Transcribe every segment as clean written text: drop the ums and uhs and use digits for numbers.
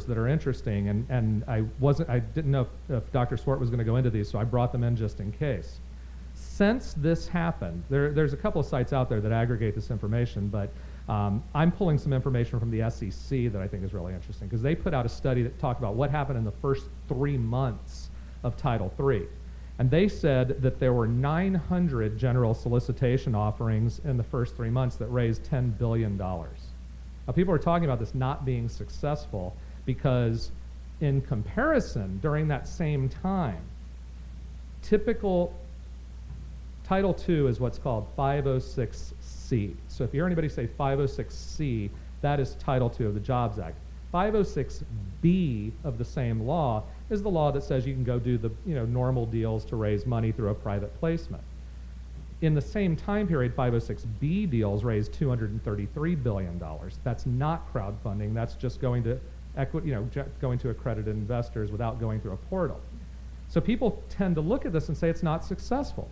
that are interesting, and I didn't know if Dr. Swart was going to go into these, so I brought them in just in case. Since this happened, there's a couple of sites out there that aggregate this information, but I'm pulling some information from the SEC that I think is really interesting, because they put out a study that talked about what happened in the first 3 months of Title III. And they said that there were 900 general solicitation offerings in the first 3 months that raised $10 billion. Now, people are talking about this not being successful because, in comparison, during that same time, typical Title II is what's called 506C. So if you hear anybody say 506C, that is Title II of the Jobs Act. 506B of the same law is the law that says you can go do the normal deals to raise money through a private placement. In the same time period, 506B deals raised $233 billion. That's not crowdfunding. That's just going to going to accredited investors without going through a portal. So people tend to look at this and say it's not successful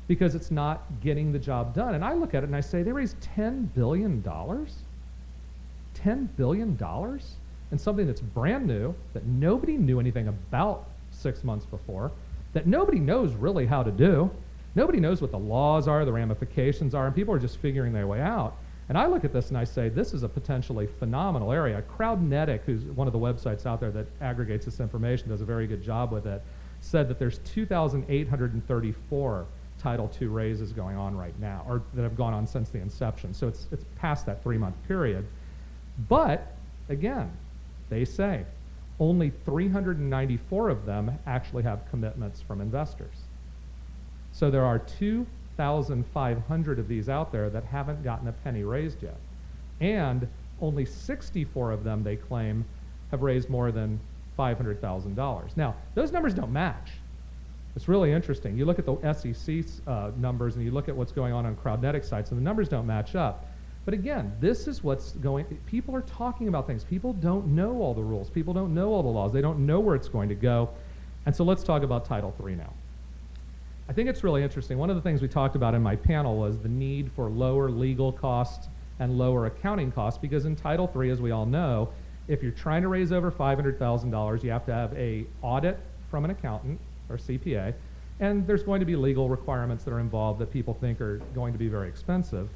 because it's not getting the job done. And I look at it and I say, they raised $10 billion? $10 billion in something that's brand new, that nobody knew anything about 6 months before, that nobody knows really how to do. Nobody knows what the laws are, the ramifications are, and people are just figuring their way out. And I look at this and I say, this is a potentially phenomenal area. Crowdnetic, who's one of the websites out there that aggregates this information, does a very good job with it, said that there's 2,834 Title II raises going on right now, or that have gone on since the inception. So it's past that 3-month period. But, again, they say only 394 of them actually have commitments from investors. So there are 2,500 of these out there that haven't gotten a penny raised yet. And only 64 of them, they claim, have raised more than $500,000. Now, those numbers don't match. It's really interesting. You look at the SEC's numbers and you look at what's going on Crowdnetic sites, and the numbers don't match up. But again, this is what's going, people are talking about things. People don't know all the rules. People don't know all the laws. They don't know where it's going to go. And so let's talk about Title III now. I think it's really interesting. One of the things we talked about in my panel was the need for lower legal costs and lower accounting costs, because in Title III, as we all know, if you're trying to raise over $500,000, you have to have an audit from an accountant or CPA, and there's going to be legal requirements that are involved that people think are going to be very expensive.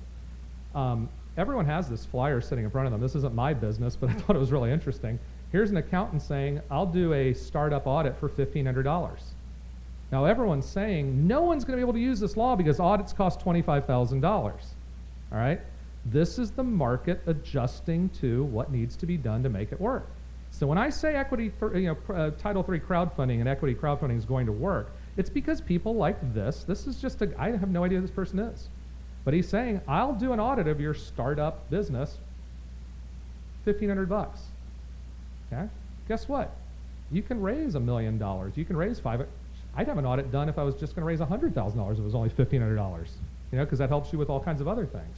Everyone has this flyer sitting in front of them. This isn't my business, but I thought it was really interesting. Here's an accountant saying, I'll do a startup audit for $1,500. Now everyone's saying, no one's going to be able to use this law because audits cost $25,000. All right? This is the market adjusting to what needs to be done to make it work. So when I say Title III crowdfunding and equity crowdfunding is going to work, it's because people like this. This is just I have no idea who this person is. But he's saying, I'll do an audit of your startup business, $1,500. Okay? Guess what? You can raise $1 million. You can raise I'd have an audit done if I was just going to raise $100,000 if it was only $1,500, because that helps you with all kinds of other things.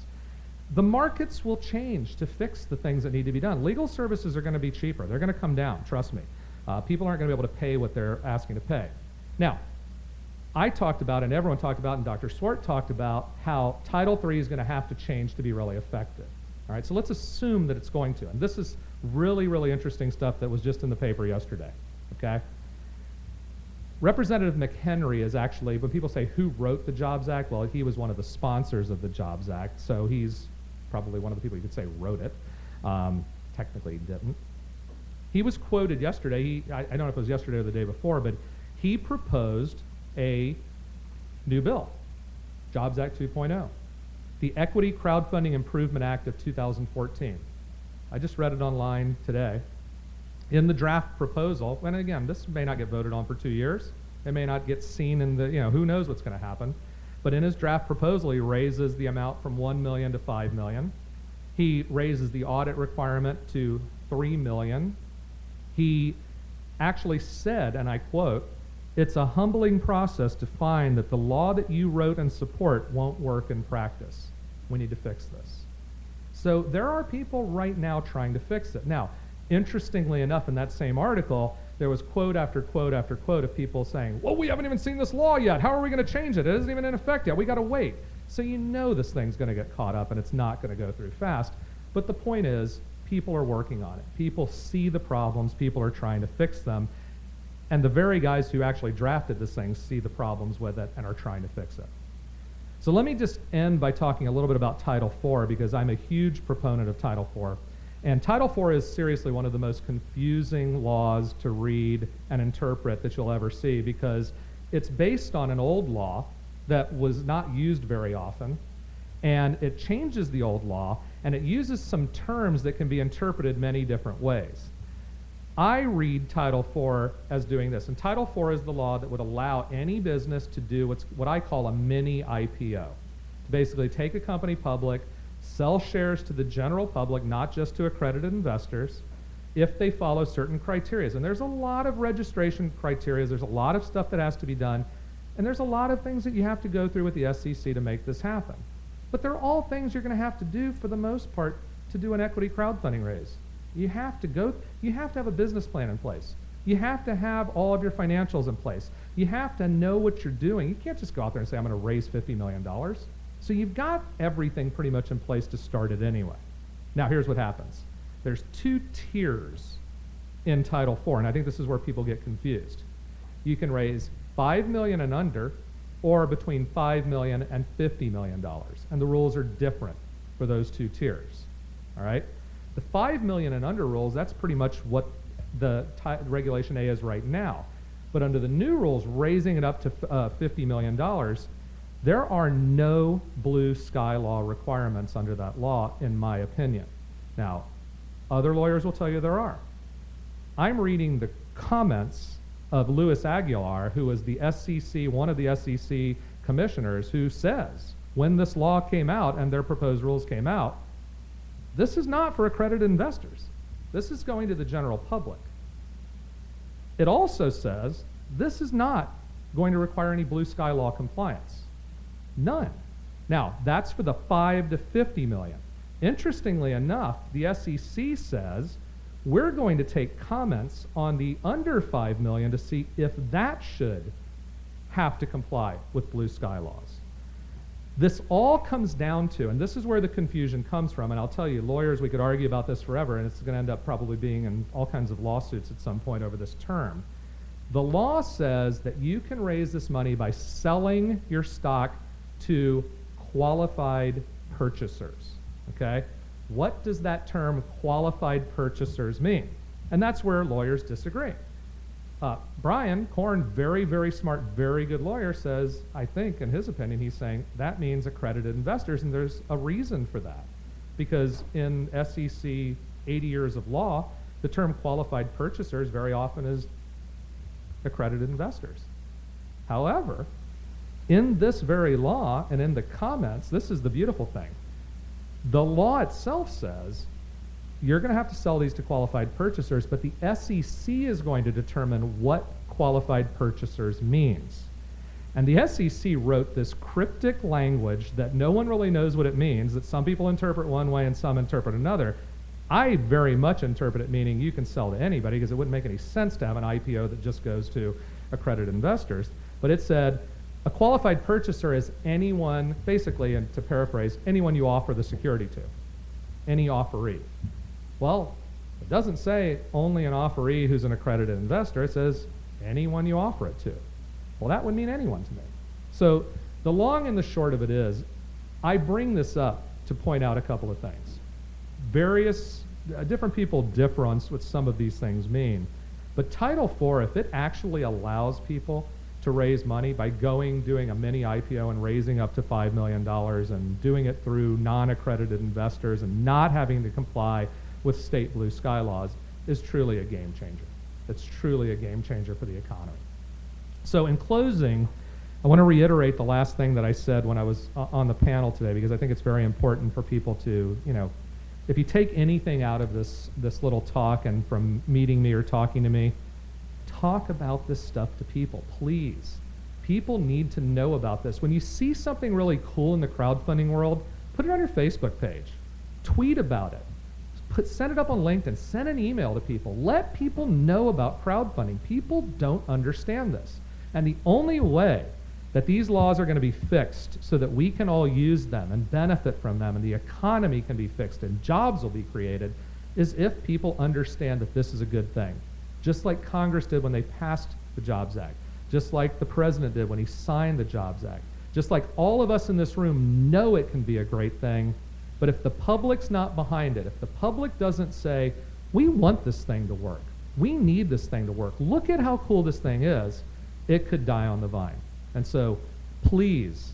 The markets will change to fix the things that need to be done. Legal services are going to be cheaper. They're going to come down, trust me. People aren't going to be able to pay what they're asking to pay. Now, I talked about, and everyone talked about, and Dr. Swart talked about how Title III is going to have to change to be really effective. All right, so let's assume that it's going to. And this is really, really interesting stuff that was just in the paper yesterday, okay? Representative McHenry is actually, when people say who wrote the Jobs Act, well, he was one of the sponsors of the Jobs Act, so he's probably one of the people you could say wrote it. Technically he didn't. He was quoted yesterday, I don't know if it was yesterday or the day before, but he proposed a new bill, Jobs Act 2.0, the Equity Crowdfunding Improvement Act of 2014. I just read it online today. In the draft proposal, and again, this may not get voted on for 2 years. It may not get seen in the, who knows what's going to happen. But in his draft proposal, he raises the amount from $1 million to $5 million. He raises the audit requirement to $3 million. He actually said, and I quote, "It's a humbling process to find that the law that you wrote and support won't work in practice. We need to fix this." So there are people right now trying to fix it. Now, interestingly enough, in that same article, there was quote after quote after quote of people saying, well, we haven't even seen this law yet. How are we going to change it? It isn't even in effect yet. We got to wait. So this thing's going to get caught up and it's not going to go through fast. But the point is, people are working on it. People see the problems, people are trying to fix them, and the very guys who actually drafted this thing see the problems with it and are trying to fix it. So let me just end by talking a little bit about Title IV, because I'm a huge proponent of Title IV. And Title IV is seriously one of the most confusing laws to read and interpret that you'll ever see, because it's based on an old law that was not used very often, and it changes the old law, and it uses some terms that can be interpreted many different ways. I read Title IV as doing this, and Title IV is the law that would allow any business to do what I call a mini IPO. To basically take a company public, sell shares to the general public, not just to accredited investors, if they follow certain criteria. And there's a lot of registration criteria, there's a lot of stuff that has to be done, and there's a lot of things that you have to go through with the SEC to make this happen. But they're all things you're going to have to do for the most part to do an equity crowdfunding raise. You have to have a business plan in place. You have to have all of your financials in place. You have to know what you're doing. You can't just go out there and say, I'm going to raise $50 million. So you've got everything pretty much in place to start it anyway. Now here's what happens. There's 2 tiers in Title IV, and I think this is where people get confused. You can raise $5 million and under, or between $5 million and $50 million. And the rules are different for those 2 tiers, all right? The $5 million and under rules, that's pretty much what the Regulation A is right now. But under the new rules, raising it up to $50 million, there are no blue sky law requirements under that law, in my opinion. Now, other lawyers will tell you there are. I'm reading the comments of Luis Aguilar, who was the SEC, one of the SEC commissioners, who says, when this law came out and their proposed rules came out, this is not for accredited investors. This is going to the general public. It also says this is not going to require any blue sky law compliance. None. Now, that's for the 5 to 50 million. Interestingly enough, the SEC says we're going to take comments on the under 5 million to see if that should have to comply with blue sky laws. This all comes down to, and this is where the confusion comes from, and I'll tell you, lawyers, we could argue about this forever, and it's going to end up probably being in all kinds of lawsuits at some point over this term. The law says that you can raise this money by selling your stock to qualified purchasers, okay? What does that term qualified purchasers mean? And that's where lawyers disagree. Brian Korn, very, very smart, very good lawyer, says, I think, in his opinion, he's saying that means accredited investors, and there's a reason for that. Because in SEC 80 years of law, the term qualified purchasers very often is accredited investors. However, in this very law and in the comments, this is the beautiful thing. The law itself says you're going to have to sell these to qualified purchasers, but the SEC is going to determine what qualified purchasers means. And the SEC wrote this cryptic language that no one really knows what it means, that some people interpret one way and some interpret another. I very much interpret it meaning you can sell to anybody, because it wouldn't make any sense to have an IPO that just goes to accredited investors. But it said a qualified purchaser is anyone, basically, and to paraphrase, anyone you offer the security to, any offeree. Well, it doesn't say only an offeree who's an accredited investor. It says anyone you offer it to. Well, that would mean anyone to me. So the long and the short of it is, I bring this up to point out a couple of things. Different people differ on what some of these things mean. But Title IV, if it actually allows people to raise money by doing a mini IPO and raising up to $5 million and doing it through non-accredited investors and not having to comply with state blue sky laws, is truly a game changer. It's truly a game changer for the economy. So in closing, I want to reiterate the last thing that I said when I was on the panel today, because I think it's very important for people to, if you take anything out of this little talk and from meeting me or talking to me, talk about this stuff to people, please. People need to know about this. When you see something really cool in the crowdfunding world, put it on your Facebook page. Tweet about it. Send it up on LinkedIn. Send an email to people. Let people know about crowdfunding. People don't understand this. And the only way that these laws are going to be fixed so that we can all use them and benefit from them and the economy can be fixed and jobs will be created is if people understand that this is a good thing. Just like Congress did when they passed the Jobs Act. Just like the president did when he signed the Jobs Act. Just like all of us in this room know it can be a great thing, but if the public's not behind it, if the public doesn't say, we want this thing to work, we need this thing to work, look at how cool this thing is, it could die on the vine. And so please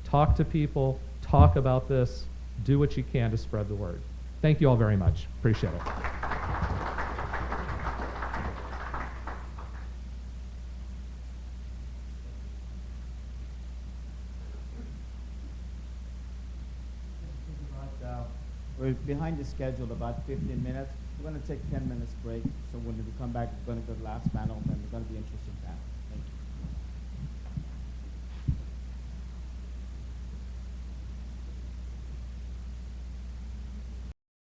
talk to people, talk about this, do what you can to spread the word. Thank you all very much. Appreciate it. We're behind the schedule about 15 minutes. We're going to take 10 minutes break. So when we come back, we're going to go to the last panel, and it's going to be an interesting panel.